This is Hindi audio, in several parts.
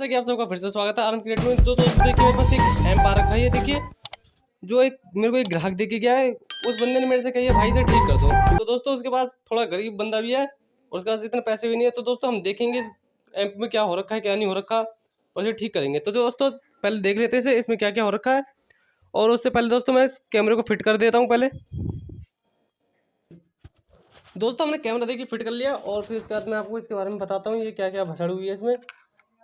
जैसा कि आप सबका फिर से स्वागत है आरएम क्रिएट में। तो दोस्तों देखिए मेरे पास एक एम्प आ रखा है, ये देखिए जो एक मेरे को एक ग्राहक देके गया है, उस बंदे ने मेरे से कही है भाई से ठीक कर दो। तो दोस्तों उसके पास थोड़ा गरीब बंदा भी है और उसके पास इतने पैसे भी नहीं है। तो दोस्तों हम देखेंगे इस एम्प में क्या हो रखा है क्या नहीं हो रखा और इसे ठीक करेंगे। तो दोस्तों पहले देख लेते हैं इसे, इसमें क्या क्या हो रखा है। और उससे पहले दोस्तों मैं इस कैमरे को फिट कर देता हूँ। पहले दोस्तों हमने कैमरा देखिए फिट कर लिया और फिर इसके बाद मैं आपको इसके बारे में बताता हूँ ये क्या क्या भसड़ हुई है इसमें।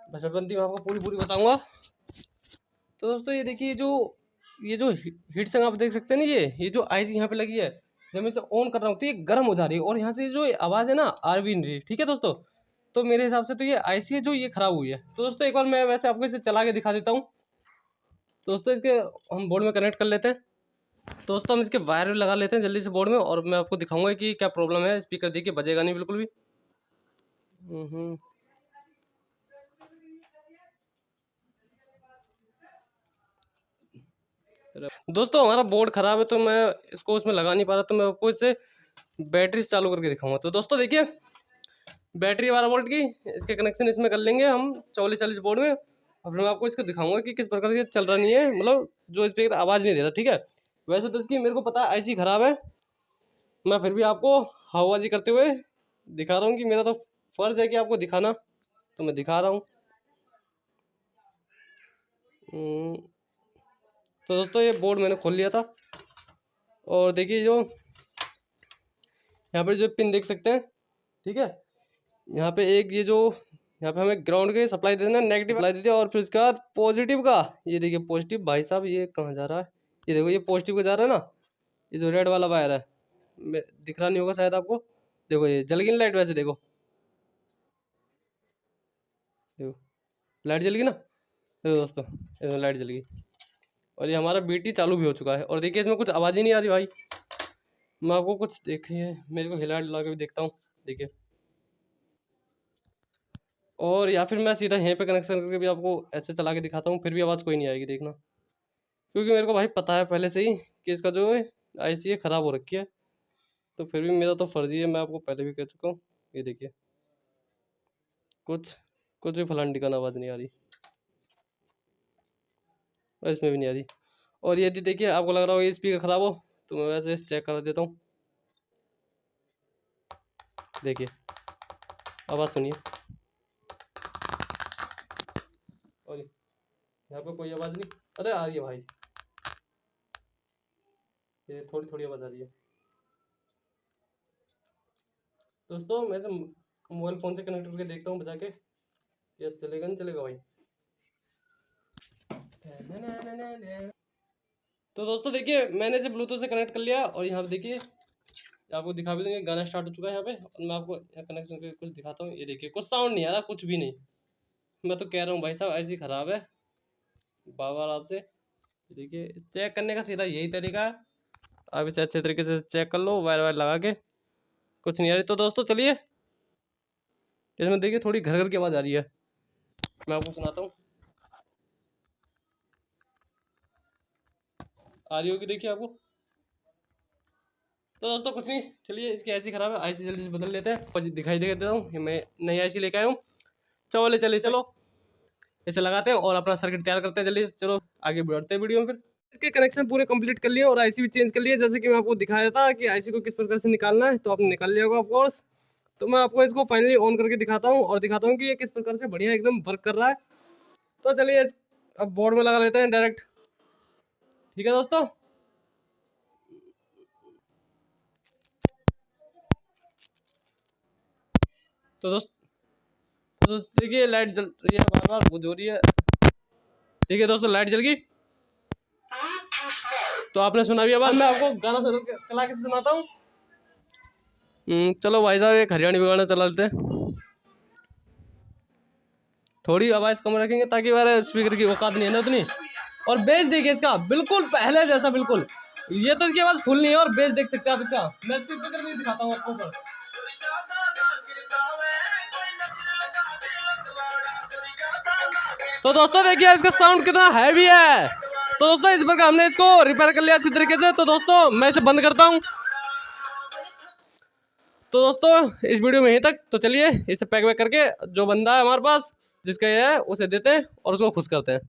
भसड़बंदी मैं आपको पूरी बताऊंगा। तो दोस्तों ये देखिए ये जो हीट सिंक आप देख सकते हैं ना, ये जो आईसी यहाँ पे लगी है, जब मैं इसे ऑन कर रहा हूँ तो ये गर्म हो जा रही है और यहाँ से जो आवाज़ है ना आ भी नहीं रही। ठीक है दोस्तों, तो मेरे हिसाब से तो ये आईसी है जो ये खराब हुई है। तो दोस्तों एक बार मैं वैसे आपको इसे चला के दिखा देता हूँ। दोस्तों इसके हम बोर्ड में कनेक्ट कर लेते हैं। दोस्तों हम इसके वायर लगा लेते हैं जल्दी से बोर्ड में और मैं आपको दिखाऊंगा कि क्या प्रॉब्लम है। स्पीकर देखिए बजेगा नहीं बिल्कुल भी। दोस्तों हमारा बोर्ड खराब है तो मैं इसको उसमें लगा नहीं पा रहा, तो मैं आपको इसे बैटरी से चालू करके दिखाऊंगा। तो दोस्तों देखिए बैटरी 12 वोल्ट की, इसके कनेक्शन इसमें कर लेंगे हम 44 बोर्ड में और फिर मैं आपको इसको दिखाऊंगा कि किस प्रकार से चल रहा नहीं है, मतलब जो स्पीकर आवाज़ नहीं दे रहा। ठीक है, वैसे तो इसकी मेरे को पता है आईसी खराब है, मैं फिर भी आपको हवाबाजी करते हुए दिखा रहा हूँ कि मेरा तो फर्ज है कि आपको दिखाना, तो मैं दिखा रहा हूँ। तो दोस्तों ये बोर्ड मैंने खोल लिया था और देखिए जो यहाँ पर जो पिन देख सकते हैं। ठीक है, यहाँ पे एक ये जो यहाँ पे हमें ग्राउंड के सप्लाई देना, नेगेटिव सप्लाई देती है और फिर उसके बाद पॉजिटिव का ये देखिए पॉजिटिव। भाई साहब ये कहाँ जा रहा है, ये देखो ये पॉजिटिव का जा रहा है ना, ये जो रेड वाला वायर है दिख रहा नहीं होगा शायद आपको। देखो ये जल गई लाइट, वैसे देखो देखो लाइट जल गई ना, देखो दोस्तों इसमें लाइट जल गई और ये हमारा बीटी चालू भी हो चुका है। और देखिए इसमें कुछ आवाज़ ही नहीं आ रही भाई। मैं आपको कुछ देखिए मेरे को हिला डुला के भी देखता हूँ, देखिए। और या फिर मैं सीधा यहीं पे कनेक्शन करके भी आपको ऐसे चला के दिखाता हूँ, फिर भी आवाज़ कोई नहीं आएगी, देखना। क्योंकि मेरे को भाई पता है पहले से ही कि इसका जो है आईसी है ख़राब हो रखी है, तो फिर भी मेरा तो फर्जी है, मैं आपको पहले भी कह चुका हूँ। ये देखिए कुछ कुछ भी फलान टिकाना आवाज़ नहीं आ रही और इसमें भी नहीं आ रही। और यदि देखिए आपको लग रहा हो ये स्पीकर ख़राब हो तो मैं वैसे चेक कर देता हूँ। देखिए आवाज़ सुनिए, और यहाँ पे कोई आवाज़ नहीं। अरे आ रही है भाई, ये थोड़ी थोड़ी आवाज़ आ रही है। दोस्तों मैं तो मोबाइल फ़ोन से कनेक्ट करके देखता हूँ बजा के, ये चलेगा नहीं चलेगा भाई। तो दोस्तों देखिए मैंने इसे ब्लूटूथ से कनेक्ट कर लिया और यहाँ पे देखिए आपको दिखा भी देंगे, गाना स्टार्ट हो चुका है यहाँ पे। और मैं आपको यहाँ कनेक्शन करके कुछ दिखाता हूँ। ये देखिए कुछ साउंड नहीं आ रहा, कुछ भी नहीं। मैं तो कह रहा हूँ भाई साहब ऐसी ख़राब है बार आपसे। देखिए चेक करने का सीधा यही तरीका है, आप इसे अच्छे तरीके से चेक कर लो वायर वायर लगा के, कुछ नहीं आ रही। तो दोस्तों चलिए इसमें देखिए थोड़ी घर घर की आवाज़ आ रही है, मैं आपको सुनाता हूँ। आ रही होगी देखिए आपको। तो दोस्तों कुछ नहीं, चलिए इसकी आईसी ख़राब है, आईसी जल्दी से बदल लेते हैं और दिखाई दे देता हूँ। मैं नई आईसी लेके आया हूँ। चलो इसे लगाते हैं और अपना सर्किट तैयार करते हैं जल्दी से। चलो आगे बढ़ते हैं वीडियो में। फिर इसके कनेक्शन पूरे कंप्लीट कर लिए और आईसी भी चेंज कर लिए, जैसे कि मैं आपको दिखाया था कि आईसी को किस प्रकार से निकालना है, तो आपने निकाल लिया होगा ऑफकोर्स। तो मैं आपको इसको फाइनली ऑन करके दिखाता हूँ और दिखाता हूँ कि ये किस प्रकार से बढ़िया एकदम वर्क कर रहा है। तो चलिए अब बोर्ड में लगा लेते हैं डायरेक्ट। ठीक है दोस्तों, तो देखिए लाइट जल रही है, बार बार बुझ हो रही है। देखिए दोस्तों लाइट जल गई, तो आपने सुना भी आवाज़। मैं आपको गाना चला के सुनाता हूँ। चलो भाई साहब एक हरियाणी गाना चला लेते हैं, थोड़ी आवाज़ कम रखेंगे ताकि हमारे स्पीकर की औकात नहीं है ना उतनी। और बेस देखिए इसका बिल्कुल पहले जैसा, बिल्कुल। ये तो इसकी आवाज़ फुल नहीं है और बेस देख सकते हैं आप इसका। मैं इसके स्पीकर भी दिखाता हूँ आपको ऊपर। तो दोस्तों देखिए इसका साउंड कितना हैवी है। तो दोस्तों इस प्रकार हमने इसको रिपेयर कर लिया अच्छी तरीके से। तो दोस्तों मैं इसे बंद करता हूँ। तो दोस्तों इस वीडियो में यहीं तक। तो चलिए इसे पैक वैक करके जो बंदा है हमारे पास जिसका ये है उसे देते हैं और उसको खुश करते हैं।